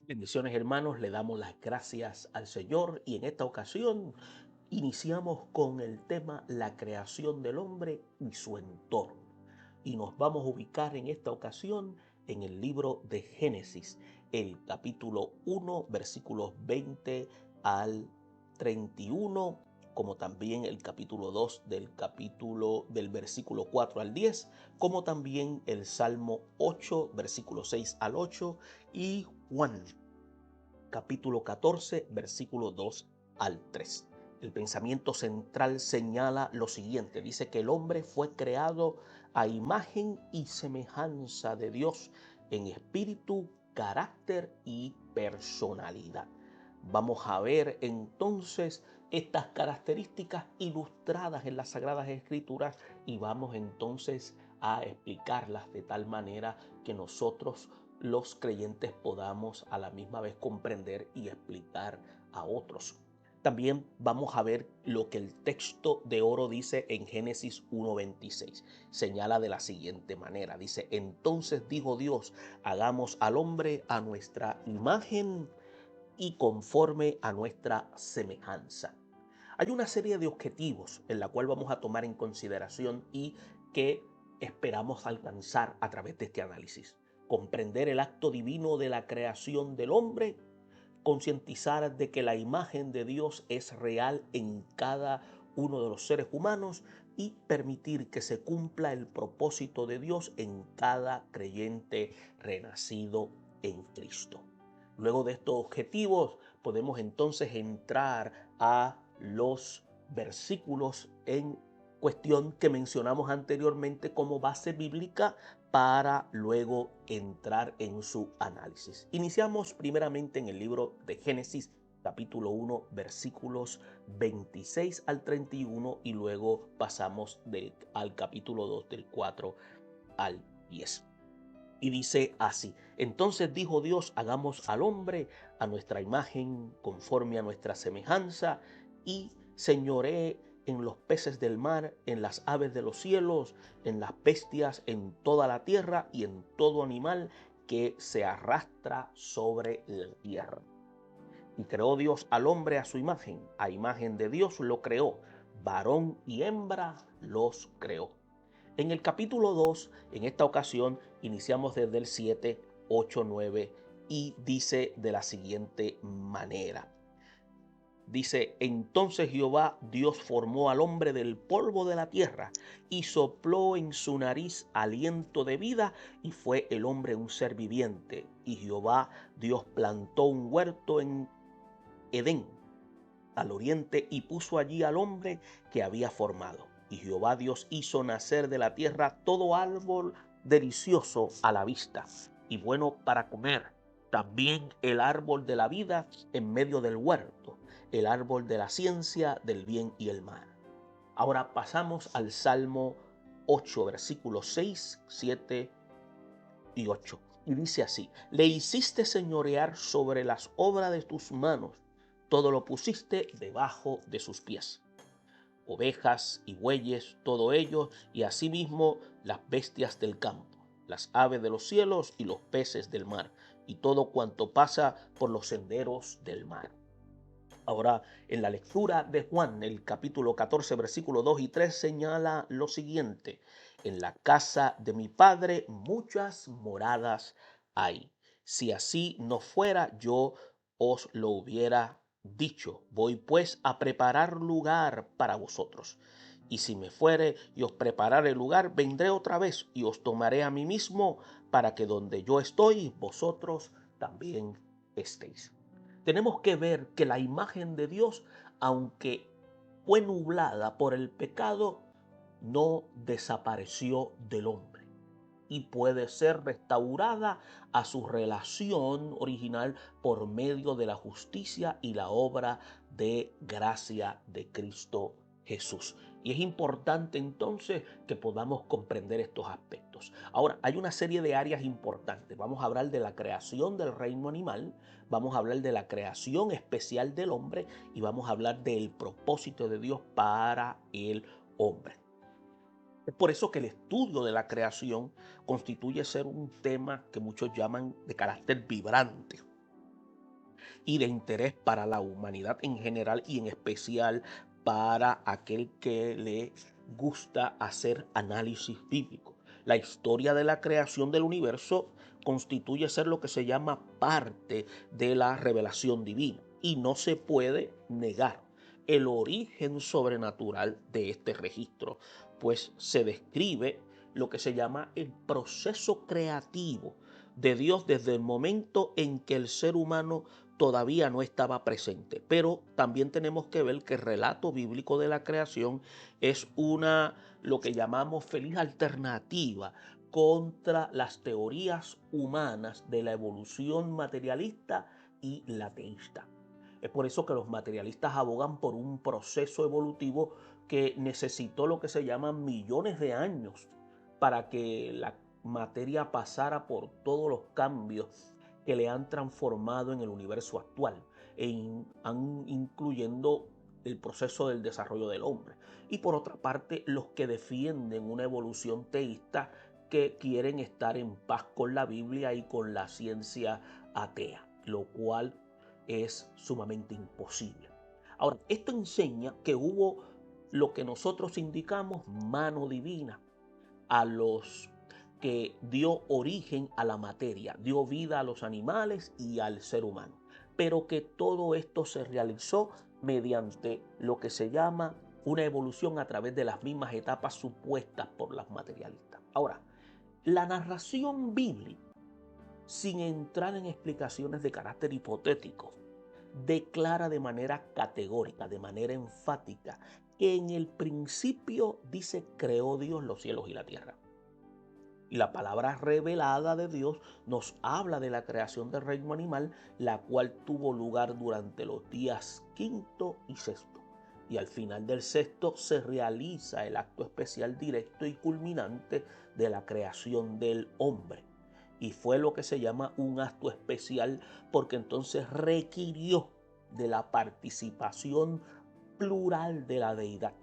Bendiciones hermanos, le damos las gracias al Señor y en esta ocasión iniciamos con el tema la creación del hombre y su entorno. Y nos vamos a ubicar en esta ocasión en el libro de Génesis, el capítulo 1, versículos 20 al 31, como también el capítulo 2 del versículo 4 al 10, como también el Salmo 8, versículo 6 al 8 y Juan capítulo 14, versículo 2 al 3. El pensamiento central señala lo siguiente, dice que el hombre fue creado a imagen y semejanza de Dios en espíritu, carácter y personalidad. Vamos a ver entonces estas características ilustradas en las Sagradas Escrituras y vamos entonces a explicarlas de tal manera que nosotros los creyentes podamos a la misma vez comprender y explicar a otros. También vamos a ver lo que el texto de oro dice en Génesis 1:26. Señala de la siguiente manera. Dice, entonces dijo Dios, hagamos al hombre a nuestra imagen y conforme a nuestra semejanza. Hay una serie de objetivos en la cual vamos a tomar en consideración y que esperamos alcanzar a través de este análisis. Comprender el acto divino de la creación del hombre, concientizar de que la imagen de Dios es real en cada uno de los seres humanos y permitir que se cumpla el propósito de Dios en cada creyente renacido en Cristo. Luego de estos objetivos podemos entonces entrar a los versículos en cuestión que mencionamos anteriormente como base bíblica para luego entrar en su análisis. Iniciamos primeramente en el libro de Génesis, capítulo 1, versículos 26 al 31 y luego pasamos al capítulo 2 del 4 al 10. Y dice así, entonces dijo Dios, hagamos al hombre a nuestra imagen, conforme a nuestra semejanza, y señoree en los peces del mar, en las aves de los cielos, en las bestias, en toda la tierra y en todo animal que se arrastra sobre la tierra. Y creó Dios al hombre a su imagen, a imagen de Dios lo creó, varón y hembra los creó. En el capítulo 2, en esta ocasión, iniciamos desde el 7, 8, 9 y dice de la siguiente manera. Dice, entonces Jehová Dios formó al hombre del polvo de la tierra y sopló en su nariz aliento de vida y fue el hombre un ser viviente. Y Jehová Dios plantó un huerto en Edén al oriente y puso allí al hombre que había formado. Y Jehová Dios hizo nacer de la tierra todo árbol delicioso a la vista y bueno para comer. También el árbol de la vida en medio del huerto, el árbol de la ciencia del bien y el mal. Ahora pasamos al Salmo 8, versículos 6, 7 y 8. Y dice así, le hiciste señorear sobre las obras de tus manos, todo lo pusiste debajo de sus pies. Ovejas y bueyes, todo ello, y asimismo las bestias del campo, las aves de los cielos y los peces del mar, y todo cuanto pasa por los senderos del mar. Ahora, en la lectura de Juan, el capítulo 14, versículos 2 y 3 señala lo siguiente. En la casa de mi padre muchas moradas hay. Si así no fuera, yo os lo hubiera dicho. Voy pues a preparar lugar para vosotros. Y si me fuere y os preparare lugar, vendré otra vez y os tomaré a mí mismo para que donde yo estoy, vosotros también estéis. Tenemos que ver que la imagen de Dios, aunque fue nublada por el pecado, no desapareció del hombre y puede ser restaurada a su relación original por medio de la justicia y la obra de gracia de Cristo Jesús. Y es importante entonces que podamos comprender estos aspectos. Ahora, hay una serie de áreas importantes. Vamos a hablar de la creación del reino animal, vamos a hablar de la creación especial del hombre y vamos a hablar del propósito de Dios para el hombre. Es por eso que el estudio de la creación constituye ser un tema que muchos llaman de carácter vibrante. y de interés para la humanidad en general y en especial para aquel que le gusta hacer análisis bíblico. La historia de la creación del universo constituye ser lo que se llama parte de la revelación divina y no se puede negar el origen sobrenatural de este registro, pues se describe lo que se llama el proceso creativo de Dios desde el momento en que el ser humano todavía no estaba presente. Pero también tenemos que ver que el relato bíblico de la creación es lo que llamamos feliz alternativa contra las teorías humanas de la evolución materialista y la teísta. Es por eso que los materialistas abogan por un proceso evolutivo que necesitó lo que se llaman millones de años para que la materia pasara por todos los cambios que le han transformado en el universo actual, incluyendo el proceso del desarrollo del hombre. Y por otra parte, los que defienden una evolución teísta que quieren estar en paz con la Biblia y con la ciencia atea, lo cual es sumamente imposible. Ahora, esto enseña que hubo lo que nosotros indicamos mano divina a los que dio origen a la materia, dio vida a los animales y al ser humano, pero que todo esto se realizó mediante lo que se llama una evolución a través de las mismas etapas supuestas por los materialistas. Ahora, la narración bíblica, sin entrar en explicaciones de carácter hipotético, declara de manera categórica, de manera enfática, que en el principio dice creó Dios los cielos y la tierra. Y la palabra revelada de Dios nos habla de la creación del reino animal, la cual tuvo lugar durante los días quinto y sexto. Y al final del sexto se realiza el acto especial directo y culminante de la creación del hombre. Y fue lo que se llama un acto especial porque entonces requirió de la participación plural de la deidad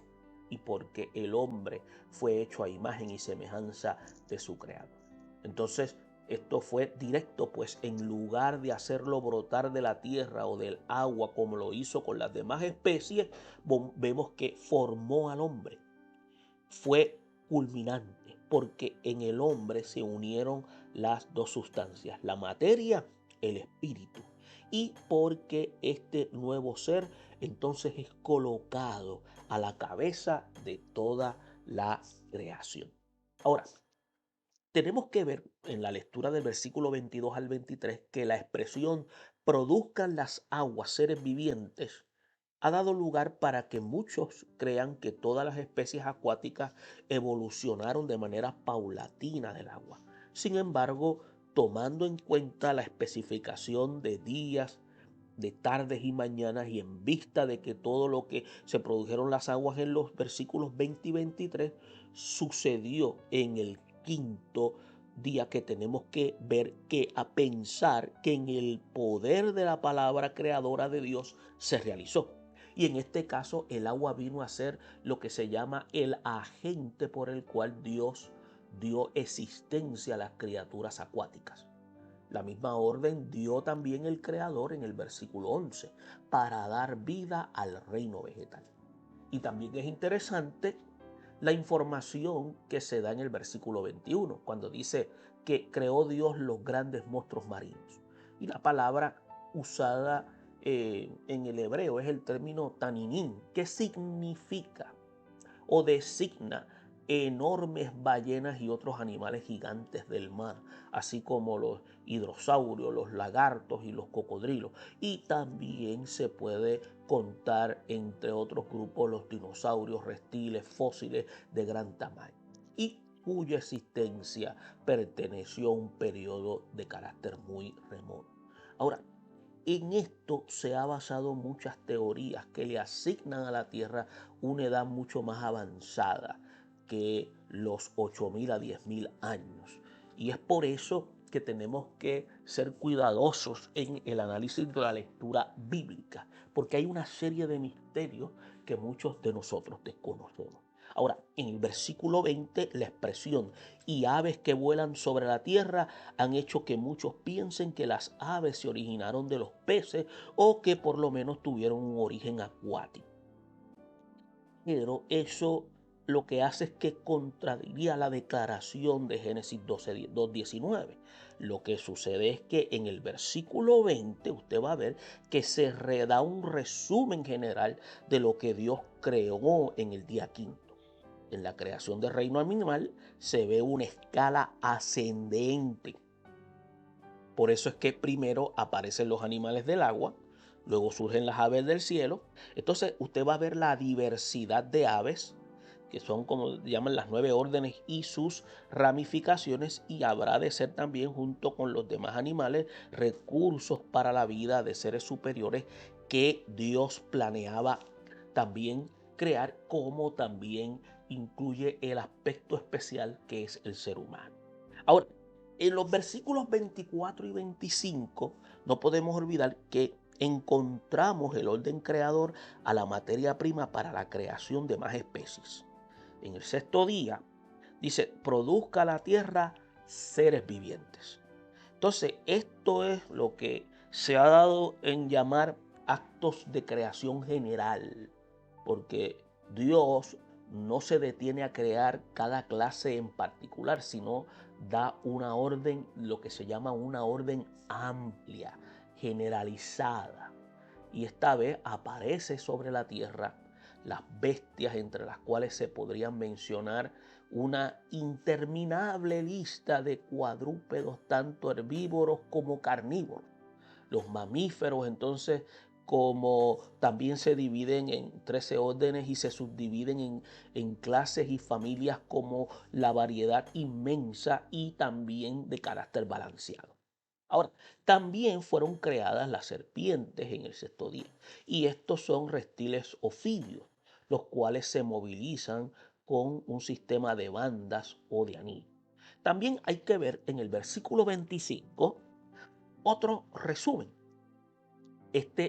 y porque el hombre fue hecho a imagen y semejanza de su creador. Entonces, esto fue directo, pues en lugar de hacerlo brotar de la tierra o del agua como lo hizo con las demás especies, vemos que formó al hombre. Fue culminante, porque en el hombre se unieron las dos sustancias, la materia, el espíritu, y porque este nuevo ser entonces es colocado a la cabeza de toda la creación. Ahora, tenemos que ver en la lectura del versículo 22 al 23 que la expresión produzcan las aguas seres vivientes ha dado lugar para que muchos crean que todas las especies acuáticas evolucionaron de manera paulatina del agua. Sin embargo, tomando en cuenta la especificación de días, de tardes y mañanas y en vista de que todo lo que se produjeron las aguas en los versículos 20 y 23 sucedió en el quinto día, que tenemos que ver que a pensar que en el poder de la palabra creadora de Dios se realizó. Y en este caso el agua vino a ser lo que se llama el agente por el cual Dios dio existencia a las criaturas acuáticas. La misma orden dio también el Creador en el versículo 11 para dar vida al reino vegetal. Y también es interesante la información que se da en el versículo 21, cuando dice que creó Dios los grandes monstruos marinos. Y la palabra usada en el hebreo es el término taninín, que significa o designa enormes ballenas y otros animales gigantes del mar, así como los hidrosaurios, los lagartos y los cocodrilos. Y también se puede contar entre otros grupos los dinosaurios, reptiles, fósiles de gran tamaño, y cuya existencia perteneció a un periodo de carácter muy remoto. Ahora, en esto se ha basado muchas teorías que le asignan a la Tierra una edad mucho más avanzada que los 8.000 a 10.000 años. Y es por eso que tenemos que ser cuidadosos en el análisis de la lectura bíblica, porque hay una serie de misterios que muchos de nosotros desconocemos. Ahora, en el versículo 20, la expresión y aves que vuelan sobre la tierra han hecho que muchos piensen que las aves se originaron de los peces o que por lo menos tuvieron un origen acuático. Pero eso lo que hace es que contradiría la declaración de Génesis 2:19. Lo que sucede es que en el versículo 20 usted va a ver que se da un resumen general de lo que Dios creó en el día quinto. En la creación del reino animal se ve una escala ascendente. Por eso es que primero aparecen los animales del agua, luego surgen las aves del cielo. Entonces usted va a ver la diversidad de aves, que son como llaman las 9 órdenes y sus ramificaciones, y habrá de ser también junto con los demás animales recursos para la vida de seres superiores que Dios planeaba también crear, como también incluye el aspecto especial que es el ser humano. Ahora, en los versículos 24 y 25 no podemos olvidar que encontramos el orden creador a la materia prima para la creación de más especies. En el sexto día dice, produzca la tierra seres vivientes. Entonces, esto es lo que se ha dado en llamar actos de creación general, porque Dios no se detiene a crear cada clase en particular, sino da una orden, lo que se llama una orden amplia, generalizada. Y esta vez aparece sobre la tierra las bestias, entre las cuales se podrían mencionar una interminable lista de cuadrúpedos, tanto herbívoros como carnívoros. Los mamíferos, entonces, como también se dividen en 13 órdenes y se subdividen en clases y familias, como la variedad inmensa y también de carácter balanceado. Ahora, también fueron creadas las serpientes en el sexto día, y estos son reptiles ofidios, los cuales se movilizan con un sistema de bandas o de anillos. También hay que ver en el versículo 25 otro resumen.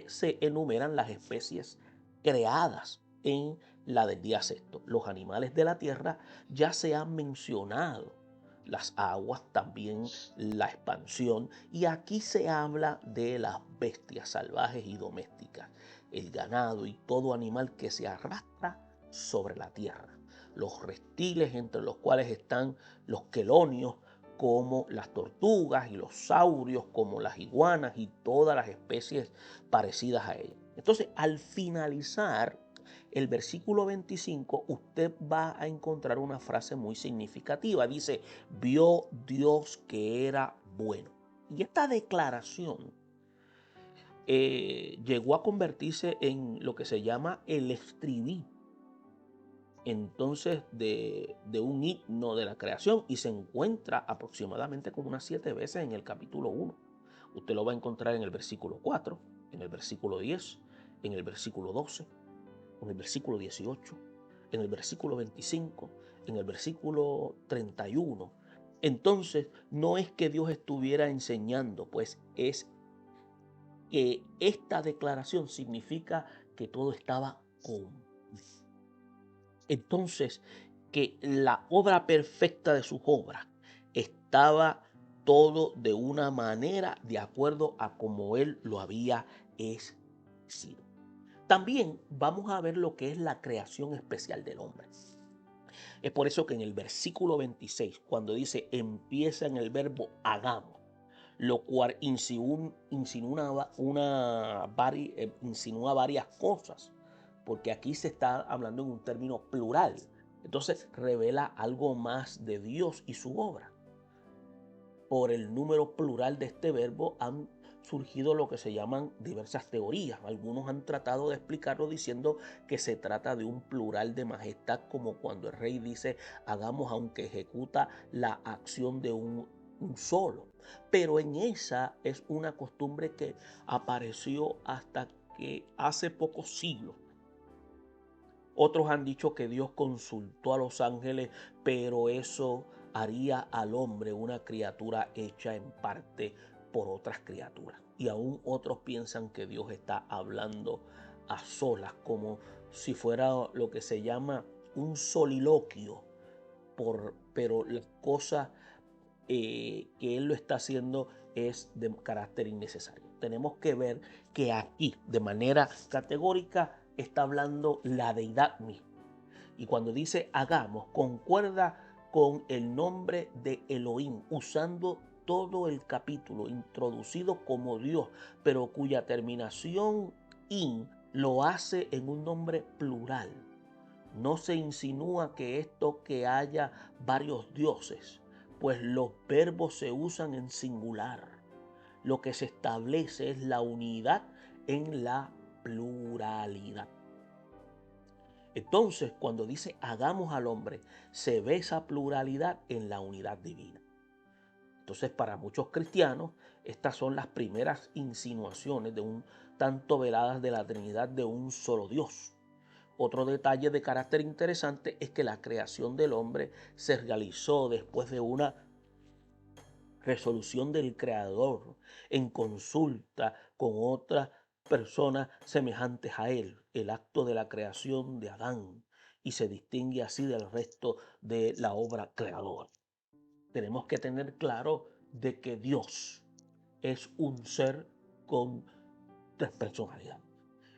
Se enumeran las especies creadas en la del día sexto. Los animales de la tierra ya se han mencionado, las aguas, también la expansión, y aquí se habla de las bestias salvajes y domésticas, el ganado y todo animal que se arrastra sobre la tierra, los reptiles, entre los cuales están los quelonios, como las tortugas, y los saurios, como las iguanas y todas las especies parecidas a ellas. Entonces, al finalizar el versículo 25, usted va a encontrar una frase muy significativa. Dice, vio Dios que era bueno. Y esta declaración llegó a convertirse en lo que se llama el estribillo, entonces, de un himno de la creación, y se encuentra aproximadamente como unas 7 veces en el capítulo 1. Usted lo va a encontrar en el versículo 4, en el versículo 10, en el versículo 12, en el versículo 18, en el versículo 25, en el versículo 31. Entonces, no es que Dios estuviera enseñando, pues es que esta declaración significa que todo estaba completo. Entonces, que la obra perfecta de sus obras estaba todo de una manera de acuerdo a como Él lo había establecido. También vamos a ver lo que es la creación especial del hombre. Es por eso que en el versículo 26, cuando dice empieza en el verbo hagamos, lo cual insinúa varias cosas, porque aquí se está hablando en un término plural. Entonces revela algo más de Dios y su obra. Por el número plural de este verbo han surgido lo que se llaman diversas teorías. Algunos han tratado de explicarlo diciendo que se trata de un plural de majestad, como cuando el rey dice hagamos, aunque ejecuta la acción de un solo. Pero en esa es una costumbre que apareció hasta que hace pocos siglos. Otros han dicho que Dios consultó a los ángeles, pero eso haría al hombre una criatura hecha en parte por otras criaturas. Y aún otros piensan que Dios está hablando a solas, como si fuera lo que se llama un soliloquio, pero las cosas que él lo está haciendo es de carácter innecesario. Tenemos que ver que aquí, de manera categórica, está hablando la deidad misma. Y cuando dice hagamos, concuerda con el nombre de Elohim, usando todo el capítulo introducido como Dios, pero cuya terminación in lo hace en un nombre plural. No se insinúa que haya varios dioses, pues los verbos se usan en singular. Lo que se establece es la unidad en la pluralidad. Entonces, cuando dice hagamos al hombre, se ve esa pluralidad en la unidad divina. Entonces, para muchos cristianos, estas son las primeras insinuaciones de un tanto veladas de la Trinidad de un solo Dios. Otro detalle de carácter interesante es que la creación del hombre se realizó después de una resolución del Creador en consulta con otras personas semejantes a él, el acto de la creación de Adán, y se distingue así del resto de la obra creadora. Tenemos que tener claro de que Dios es un ser con tres personalidades.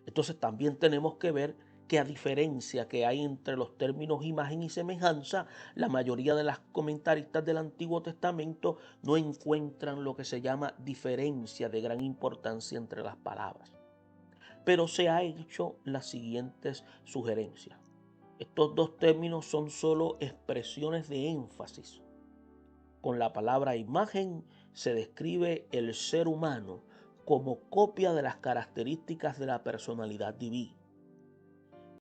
Entonces también tenemos que ver que a diferencia que hay entre los términos imagen y semejanza, la mayoría de las comentaristas del Antiguo Testamento no encuentran lo que se llama diferencia de gran importancia entre las palabras. Pero se ha hecho las siguientes sugerencias. Estos dos términos son solo expresiones de énfasis. Con la palabra imagen se describe el ser humano como copia de las características de la personalidad divina.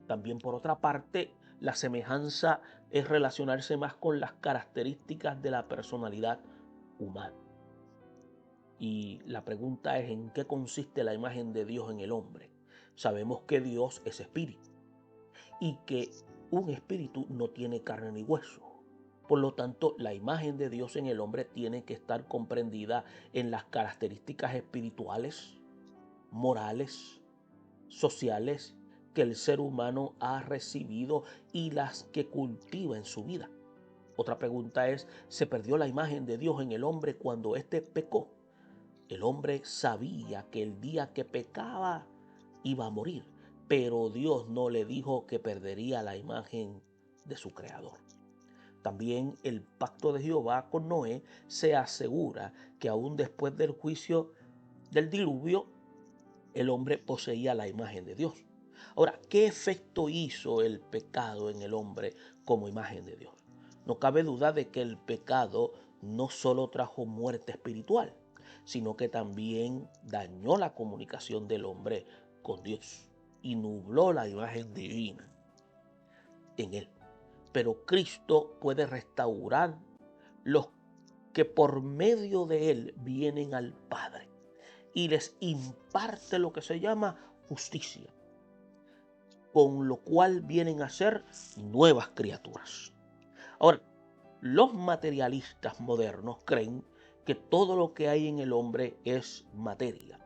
También, por otra parte, la semejanza es relacionarse más con las características de la personalidad humana. Y la pregunta es: ¿en qué consiste la imagen de Dios en el hombre? Sabemos que Dios es espíritu y que un espíritu no tiene carne ni hueso. Por lo tanto, la imagen de Dios en el hombre tiene que estar comprendida en las características espirituales, morales, sociales que el ser humano ha recibido y las que cultiva en su vida. Otra pregunta es: ¿se perdió la imagen de Dios en el hombre cuando éste pecó? El hombre sabía que el día que pecaba iba a morir, pero Dios no le dijo que perdería la imagen de su creador. También el pacto de Jehová con Noé se asegura que aún después del juicio del diluvio, el hombre poseía la imagen de Dios. Ahora, ¿qué efecto hizo el pecado en el hombre como imagen de Dios? No cabe duda de que el pecado no solo trajo muerte espiritual, sino que también dañó la comunicación del hombre con Dios y nubló la imagen divina en él. Pero Cristo puede restaurar los que por medio de él vienen al Padre y les imparte lo que se llama justicia, con lo cual vienen a ser nuevas criaturas. Ahora, los materialistas modernos creen que todo lo que hay en el hombre es materia.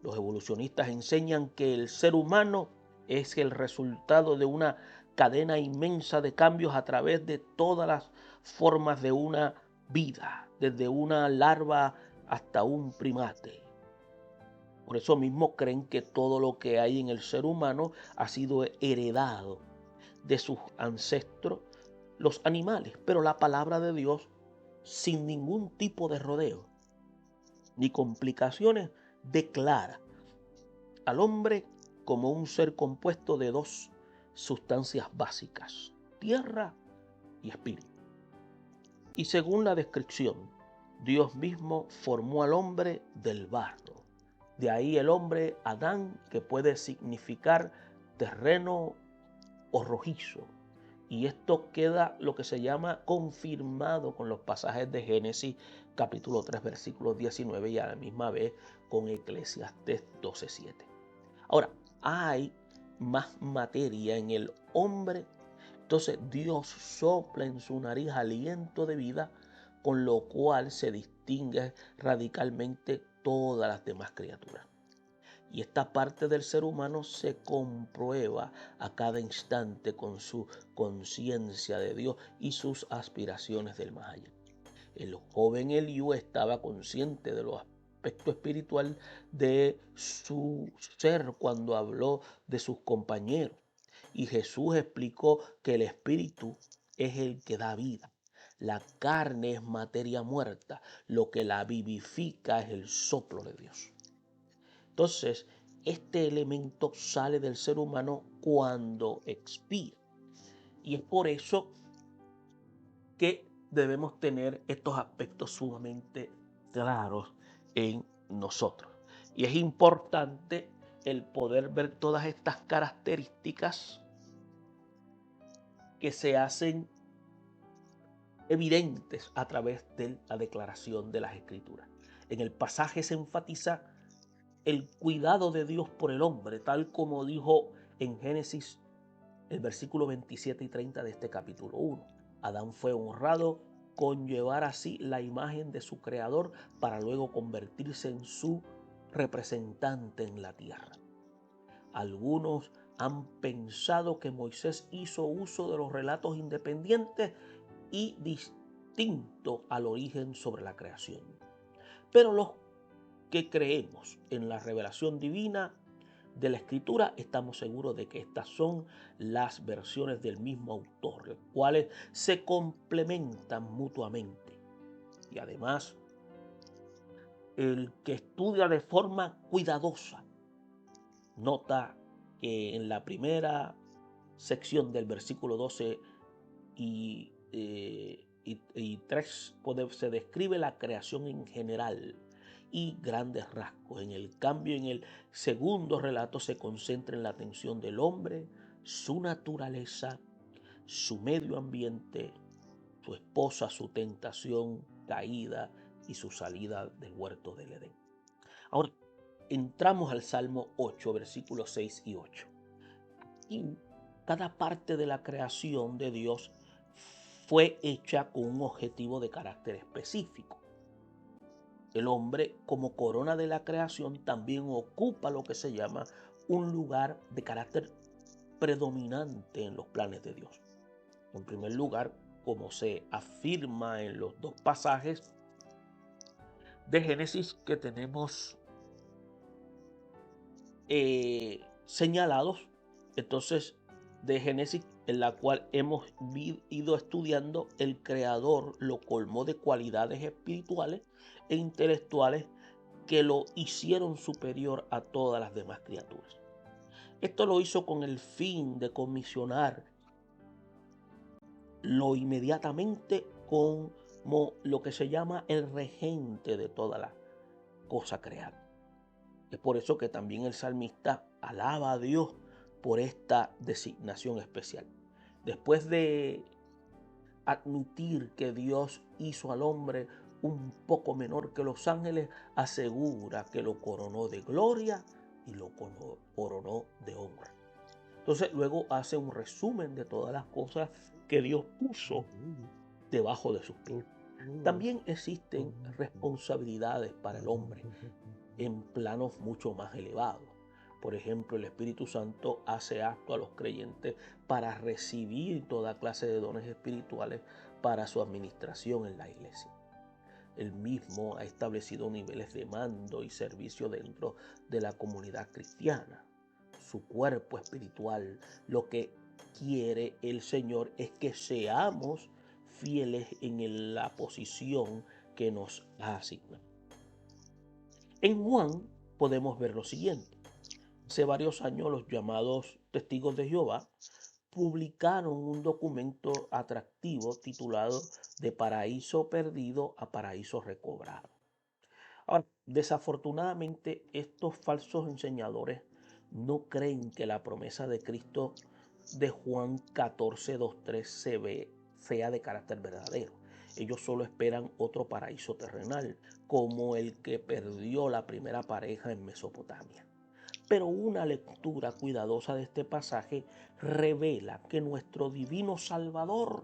Los evolucionistas enseñan que el ser humano es el resultado de una cadena inmensa de cambios a través de todas las formas de una vida, desde una larva hasta un primate. Por eso mismo creen que todo lo que hay en el ser humano ha sido heredado de sus ancestros, los animales. Pero la palabra de Dios, sin ningún tipo de rodeo ni complicaciones, declara al hombre como un ser compuesto de dos sustancias básicas: tierra y espíritu. Y según la descripción, Dios mismo formó al hombre del barro. De ahí el hombre Adán, que puede significar terreno o rojizo. Y esto queda lo que se llama confirmado con los pasajes de Génesis capítulo 3 versículos 19 y a la misma vez con Eclesiastés 12:7. Ahora, hay más materia en el hombre. Entonces Dios sopla en su nariz aliento de vida, con lo cual se distingue radicalmente todas las demás criaturas. Y esta parte del ser humano se comprueba a cada instante con su conciencia de Dios y sus aspiraciones del más allá. El joven Eliú estaba consciente de los aspecto espiritual de su ser cuando habló de sus compañeros. Y Jesús explicó que el espíritu es el que da vida. La carne es materia muerta. Lo que la vivifica es el soplo de Dios. Entonces, este elemento sale del ser humano cuando expira. Y es por eso que debemos tener estos aspectos sumamente claros en nosotros. Y es importante el poder ver todas estas características que se hacen evidentes a través de la declaración de las Escrituras. En el pasaje se enfatiza el cuidado de Dios por el hombre, tal como dijo en Génesis el versículo 27 y 30 de este capítulo 1. Adán fue honrado con llevar así la imagen de su creador para luego convertirse en su representante en la tierra. Algunos han pensado que Moisés hizo uso de los relatos independientes y distintos al origen sobre la creación. Pero los que creemos en la revelación divina de la Escritura, estamos seguros de que estas son las versiones del mismo autor, las cuales se complementan mutuamente. Y además, el que estudia de forma cuidadosa nota que en la primera sección del versículo 12 y 3 se describe la creación en general y grandes rasgos. En el cambio, en el segundo relato se concentra en la atención del hombre, su naturaleza, su medio ambiente, su esposa, su tentación, caída y su salida del huerto del Edén. Ahora, entramos al Salmo 8, versículos 6 y 8. Y cada parte de la creación de Dios fue hecha con un objetivo de carácter específico. El hombre, como corona de la creación, también ocupa lo que se llama un lugar de carácter predominante en los planes de Dios. En primer lugar, como se afirma en los dos pasajes de Génesis que tenemos señalados, entonces de Génesis, en la cual hemos ido estudiando, el Creador lo colmó de cualidades espirituales e intelectuales que lo hicieron superior a todas las demás criaturas. Esto lo hizo con el fin de comisionar lo inmediatamente como lo que se llama el regente de toda la cosa creada. Es por eso que también el salmista alaba a Dios por esta designación especial. Después de admitir que Dios hizo al hombre un poco menor que los ángeles, asegura que lo coronó de gloria y lo coronó de honra. Entonces luego hace un resumen de todas las cosas que Dios puso debajo de sus pies. También existen responsabilidades para el hombre en planos mucho más elevados. Por ejemplo, el Espíritu Santo hace acto a los creyentes para recibir toda clase de dones espirituales para su administración en la iglesia. Él mismo ha establecido niveles de mando y servicio dentro de la comunidad cristiana. Su cuerpo espiritual, lo que quiere el Señor es que seamos fieles en la posición que nos ha asignado. En Juan podemos ver lo siguiente. Hace varios años los llamados testigos de Jehová publicaron un documento atractivo titulado De paraíso perdido a paraíso recobrado. Ahora, desafortunadamente, estos falsos enseñadores no creen que la promesa de Cristo de Juan 14, 2, 3 sea de carácter verdadero. Ellos solo esperan otro paraíso terrenal, como el que perdió la primera pareja en Mesopotamia. Pero una lectura cuidadosa de este pasaje revela que nuestro divino Salvador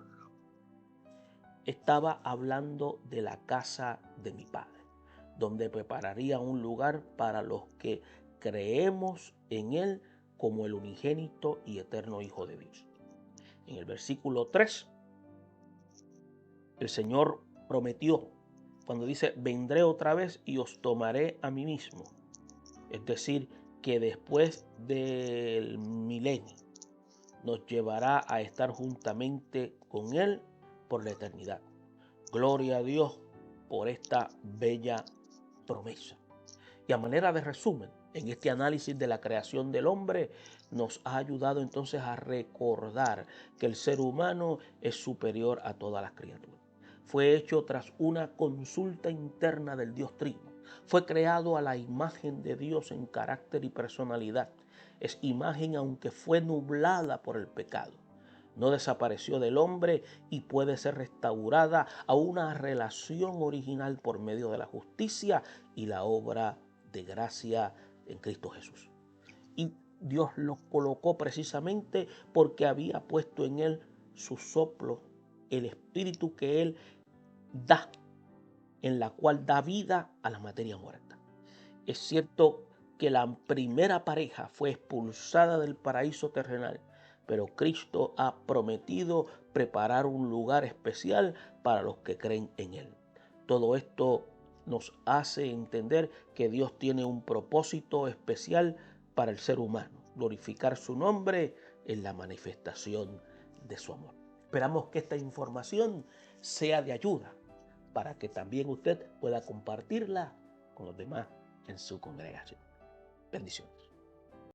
estaba hablando de la casa de mi Padre, donde prepararía un lugar para los que creemos en Él como el unigénito y eterno Hijo de Dios. En el versículo 3, el Señor prometió cuando dice, vendré otra vez y os tomaré a mí mismo. Es decir, que después del milenio nos llevará a estar juntamente con Él por la eternidad. Gloria a Dios por esta bella promesa. Y a manera de resumen, en este análisis de la creación del hombre, nos ha ayudado entonces a recordar que el ser humano es superior a todas las criaturas. Fue hecho tras una consulta interna del Dios Trino. Fue creado a la imagen de Dios en carácter y personalidad. Es imagen aunque fue nublada por el pecado. No desapareció del hombre y puede ser restaurada a una relación original por medio de la justicia y la obra de gracia en Cristo Jesús. Y Dios lo colocó precisamente porque había puesto en él su soplo, el espíritu que él da, en la cual da vida a la materia muerta. Es cierto que la primera pareja fue expulsada del paraíso terrenal, pero Cristo ha prometido preparar un lugar especial para los que creen en Él. Todo esto nos hace entender que Dios tiene un propósito especial para el ser humano, glorificar su nombre en la manifestación de su amor. Esperamos que esta información sea de ayuda para que también usted pueda compartirla con los demás en su congregación. Bendiciones.